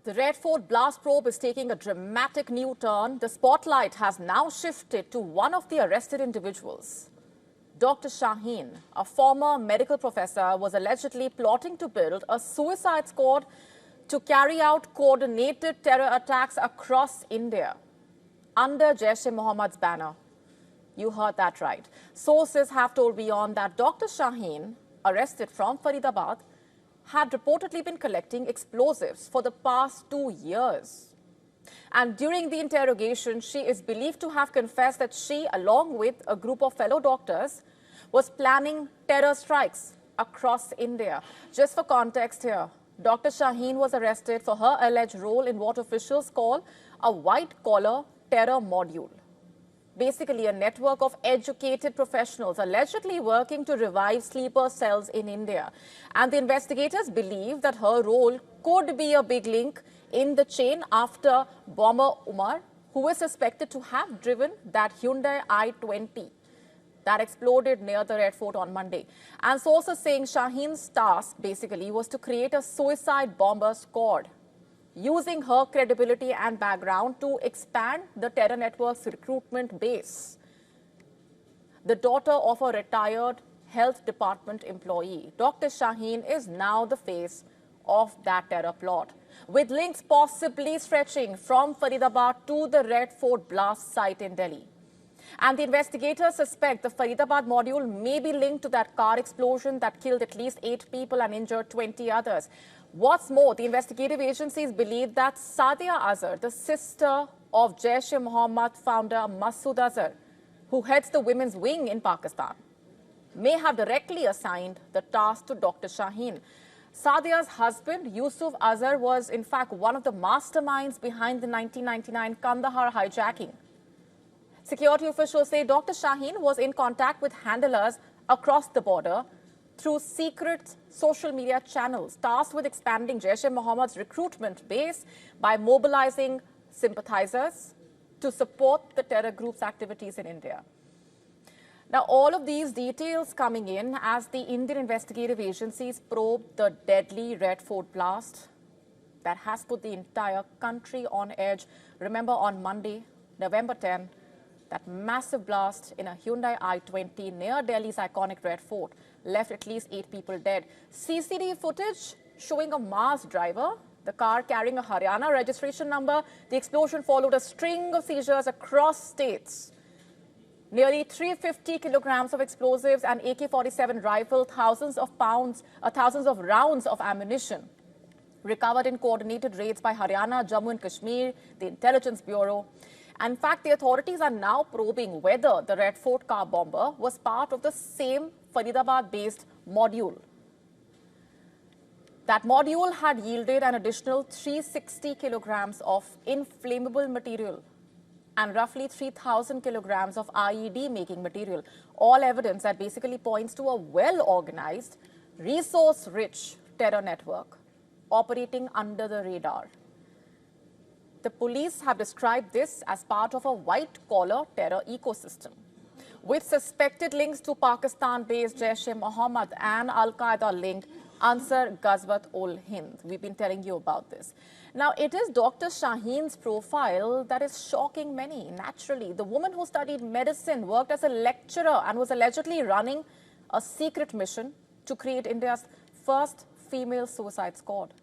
The Red Fort blast probe is taking a dramatic new turn. The spotlight has now shifted to one of the arrested individuals. Dr. Shaheen, a former medical professor, was allegedly plotting to build a suicide squad to carry out coordinated terror attacks across India under Jaish-e-Mohammed's banner. You heard that right. Sources have told WION that Dr. Shaheen, arrested from Faridabad, had reportedly been collecting explosives for the past 2 years. And during the interrogation, she is believed to have confessed that she, along with a group of fellow doctors, was planning terror strikes across India. Just for context here, Dr. Shaheen was arrested for her alleged role in what officials call a white-collar terror module. Basically, a network of educated professionals allegedly working to revive sleeper cells in India. And the investigators believe that her role could be a big link in the chain after bomber Umar, who is suspected to have driven that Hyundai i20 that exploded near the Red Fort on Monday. And sources saying Shaheen's task basically was to create a suicide bomber squad, using her credibility and background to expand the terror network's recruitment base. The daughter of a retired health department employee, Dr. Shaheen is now the face of that terror plot, with links possibly stretching from Faridabad to the Red Fort blast site in Delhi. And the investigators suspect the Faridabad module may be linked to that car explosion that killed at least 8 people and injured 20 others. What's more, the investigative agencies believe that Sadia Azhar, the sister of Jaish-e-Mohammed founder Masood Azhar, who heads the women's wing in Pakistan, may have directly assigned the task to Dr. Shaheen. Sadia's husband, Yusuf Azhar, was in fact one of the masterminds behind the 1999 Kandahar hijacking. Security officials say Dr. Shaheen was in contact with handlers across the border through secret social media channels, tasked with expanding Jaish-e-Mohammed's recruitment base by mobilizing sympathizers to support the terror group's activities in India. Now, all of these details coming in as the Indian investigative agencies probe the deadly Red Fort blast that has put the entire country on edge. Remember, on Monday, November 10, that massive blast in a Hyundai i20 near Delhi's iconic Red Fort left at least 8 people dead. CCTV footage showing a masked driver, the car carrying a Haryana registration number. The explosion followed a string of seizures across states. Nearly 350 kilograms of explosives and AK-47 rifle, thousands of rounds of ammunition recovered in coordinated raids by Haryana, Jammu and Kashmir, the Intelligence Bureau. In fact, the authorities are now probing whether the Red Fort car bomber was part of the same Faridabad-based module. That module had yielded an additional 360 kilograms of inflammable material and roughly 3,000 kilograms of IED-making material. All evidence that basically points to a well-organized, resource-rich terror network operating under the radar. The police have described this as part of a white-collar terror ecosystem, with suspected links to Pakistan-based Jaish-e-Mohammed and Al-Qaeda-linked Ansar Ghazwat-ul-Hind. We've been telling you about this. Now, it is Dr. Shaheen's profile that is shocking many. Naturally, the woman who studied medicine, worked as a lecturer, and was allegedly running a secret mission to create India's first female suicide squad.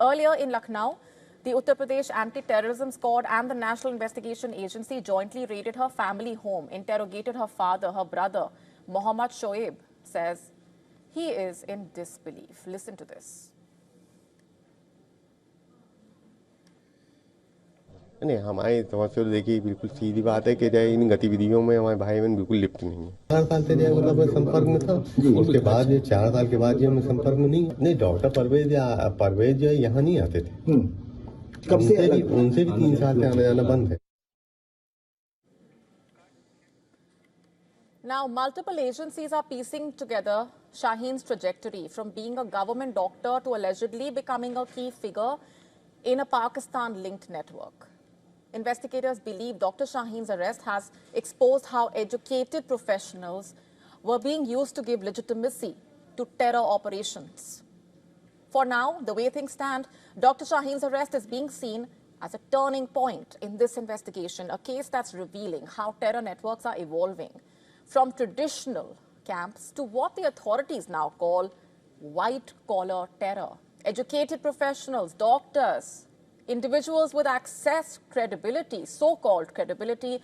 Earlier in Lucknow, the Uttar Pradesh Anti-Terrorism Squad and the National Investigation Agency jointly raided her family home, interrogated her father, her brother. Mohammad Shoaib says he is in disbelief. Listen to this. नहीं, हमारी समझ से देखिए बिल्कुल सीधी बात है कि इन गतिविधियों में हमारे भाई बहन बिल्कुल लिप्त नहीं है। 4 साल से मतलब मैं संपर्क में था, उसके बाद ये 4 साल के बाद ये मैं संपर्क में नहीं डॉक्टर परवेज जो यहाँ नहीं आते थे। उनसे भी 3 साल से आना जाना बंद है। Now, multiple agencies are piecing together Shaheen's trajectory from being a government doctor to allegedly becoming a key figure in a Pakistan-linked network. Investigators believe Dr. Shaheen's arrest has exposed how educated professionals were being used to give legitimacy to terror operations. For now, the way things stand, Dr. Shaheen's arrest is being seen as a turning point in this investigation, a case that's revealing how terror networks are evolving from traditional camps to what the authorities now call white-collar terror. Educated professionals, doctors, individuals with access, credibility, so-called credibility,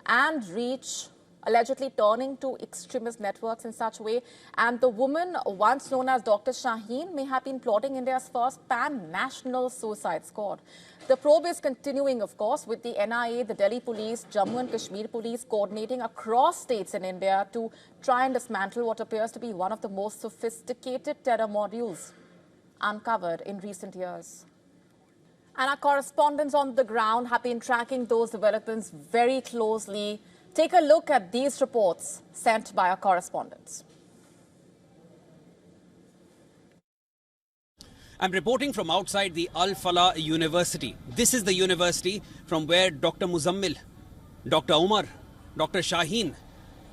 and reach, allegedly turning to extremist networks in such a way. And the woman once known as Dr. Shaheen may have been plotting India's first pan-national suicide squad. The probe is continuing, of course, with the NIA, the Delhi police, Jammu and Kashmir police coordinating across states in India to try and dismantle what appears to be one of the most sophisticated terror modules uncovered in recent years. And our correspondents on the ground have been tracking those developments very closely. Take a look at these reports sent by our correspondents. I'm reporting from outside the Al Falah University. This is the university from where Dr. Muzammil, Dr. Umar, Dr. Shaheen,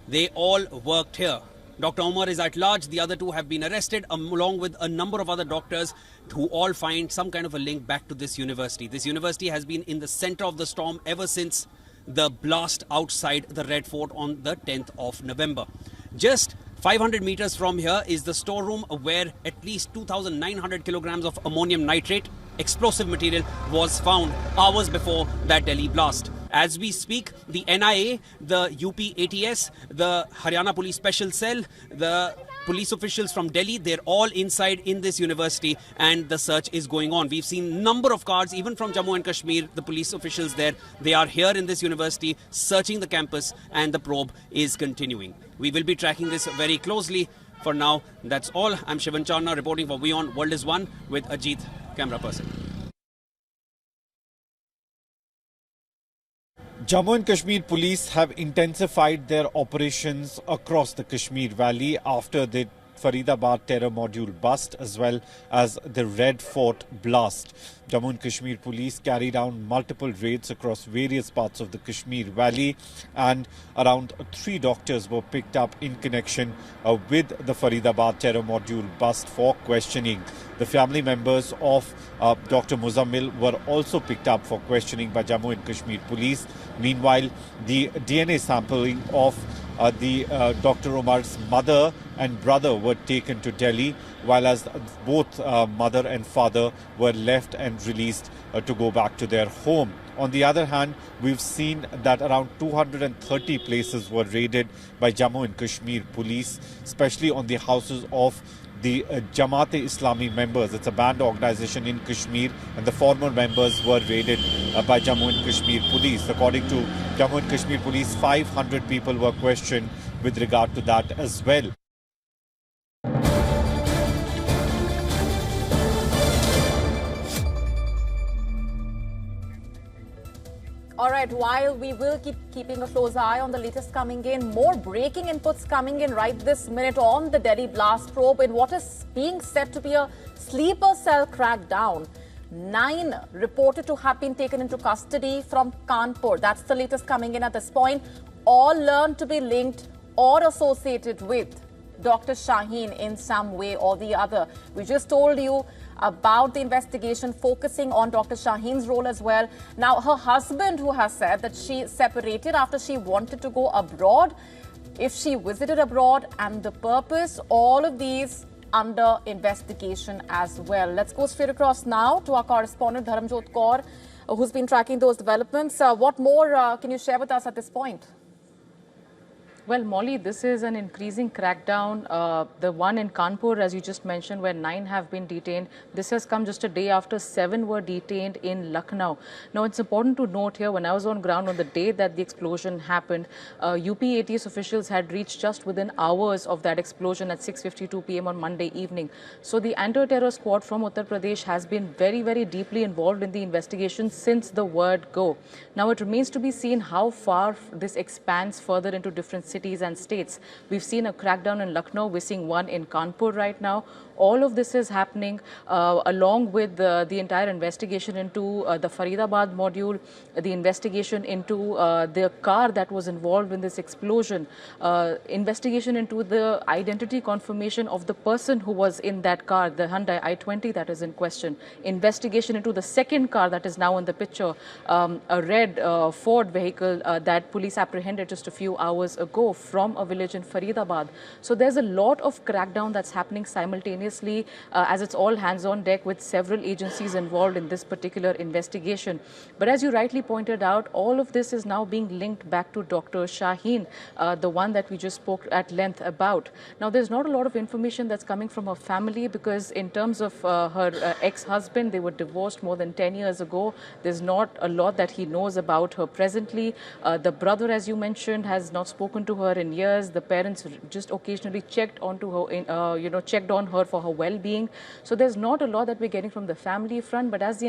they all worked here. Dr. Umar is at large. The other two have been arrested along with a number of other doctors who all find some kind of a link back to this university. This university has been in the center of the storm ever since the blast outside the Red Fort on the 10th of November. Just 500 meters from here is the storeroom where at least 2,900 kilograms of ammonium nitrate, explosive material, was found hours before that Delhi blast. As we speak, the NIA, the UP ATS, the Haryana Police Special Cell, the police officials from Delhi, they're all inside in this university and the search is going on. We've seen number of cars, even from Jammu and Kashmir, the police officials there. They are here in this university searching the campus and the probe is continuing. We will be tracking this very closely. For now, that's all. I'm Shivan Charna reporting for WION World is One with Ajit, camera person. Jammu and Kashmir police have intensified their operations across the Kashmir Valley after the Faridabad terror module bust as well as the Red Fort blast. Jammu and Kashmir police carried out multiple raids across various parts of the Kashmir Valley and around 3 doctors were picked up in connection with the Faridabad terror module bust for questioning. The family members of Dr. Muzammil were also picked up for questioning by Jammu and Kashmir police. Meanwhile, the DNA sampling of Dr. Umar's mother and brother were taken to Delhi, while as both mother and father were left and released to go back to their home. On the other hand, we've seen that around 230 places were raided by Jammu and Kashmir police, especially on the houses of the Jamaat-e-Islami members. It's a banned organization in Kashmir, and the former members were raided by Jammu and Kashmir police. According to Jammu and Kashmir police, 500 people were questioned with regard to that as well. All right, while we will keep keeping a close eye on the latest coming in, more breaking inputs coming in right this minute on the Delhi blast probe in what is being said to be a sleeper cell crackdown. 9 reported to have been taken into custody from Kanpur. That's the latest coming in at this point. All learned to be linked or associated with Dr. Shaheen in some way or the other. We just told you about the investigation focusing on Dr. Shaheen's role as well. Now, her husband, who has said that she separated after she wanted to go abroad, if she visited abroad, and the purpose, all of these under investigation as well. Let's go straight across now to our correspondent Dharamjot Kaur, who's been tracking those developments. What more can you share with us at this point? Well, Molly, this is an increasing crackdown. The one in Kanpur, as you just mentioned, where 9 have been detained. This has come just a day after 7 were detained in Lucknow. Now, it's important to note here, when I was on ground on the day that the explosion happened, UP ATS officials had reached just within hours of that explosion at 6:52 p.m. on Monday evening. So the anti-terror squad from Uttar Pradesh has been very, very deeply involved in the investigation since the word go. Now, it remains to be seen how far this expands further into different cities and states. We've seen a crackdown in Lucknow. We're seeing one in Kanpur right now. All of this is happening along with the entire investigation into the Faridabad module, the investigation into the car that was involved in this explosion, investigation into the identity confirmation of the person who was in that car, the Hyundai i20 that is in question, investigation into the second car that is now in the picture, a red Ford vehicle that police apprehended just a few hours ago from a village in Faridabad. So there's a lot of crackdown that's happening simultaneously as it's all hands on deck with several agencies involved in this particular investigation. But as you rightly pointed out, all of this is now being linked back to Dr. Shaheen, the one that we just spoke at length about. Now, there's not a lot of information that's coming from her family because in terms of her ex-husband, they were divorced more than 10 years ago. There's not a lot that he knows about her presently. The brother, as you mentioned, has not spoken to her in years. The parents just occasionally checked onto her, checked on her for her well-being. So there's not a lot that we're getting from the family front. But as the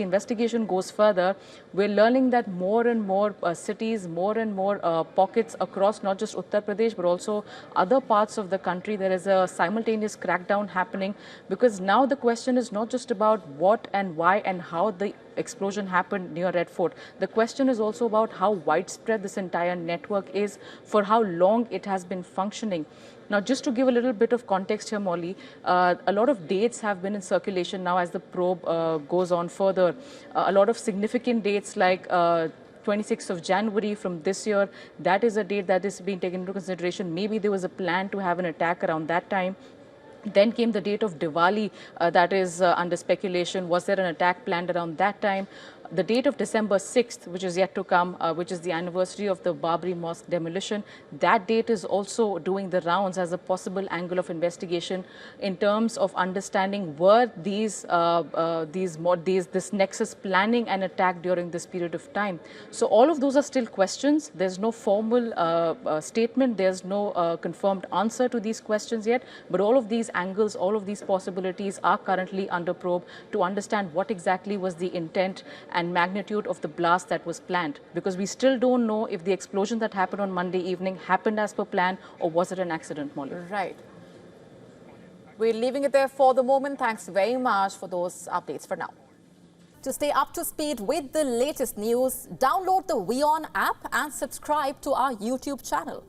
investigation goes further, we're learning that more and more cities, more and more pockets across not just Uttar Pradesh, but also other parts of the country, there is a simultaneous crackdown happening, because now the question is not just about what and why and how the explosion happened near Red Fort. The question is also about how widespread this entire network is, for how long it has been functioning. Now, just to give a little bit of context here, Molly, a lot of dates have been in circulation now as the probe goes on further. A lot of significant dates like 26th of January from this year, that is a date that is being taken into consideration. Maybe there was a plan to have an attack around that time. Then came the date of Diwali, that is under speculation. Was there an attack planned around that time? The date of December 6th, which is yet to come, which is the anniversary of the Babri Mosque demolition, that date is also doing the rounds as a possible angle of investigation in terms of understanding were this nexus planning an attack during this period of time. So all of those are still questions. There's no formal statement. There's no confirmed answer to these questions yet. But all of these angles, all of these possibilities are currently under probe to understand what exactly was the intent and magnitude of the blast that was planned, because we still don't know if the explosion that happened on Monday evening happened as per plan or was it an accident, Molly. Right. We're leaving it there for the moment. Thanks very much for those updates for now. To stay up to speed with the latest news, download the WION app and subscribe to our YouTube channel.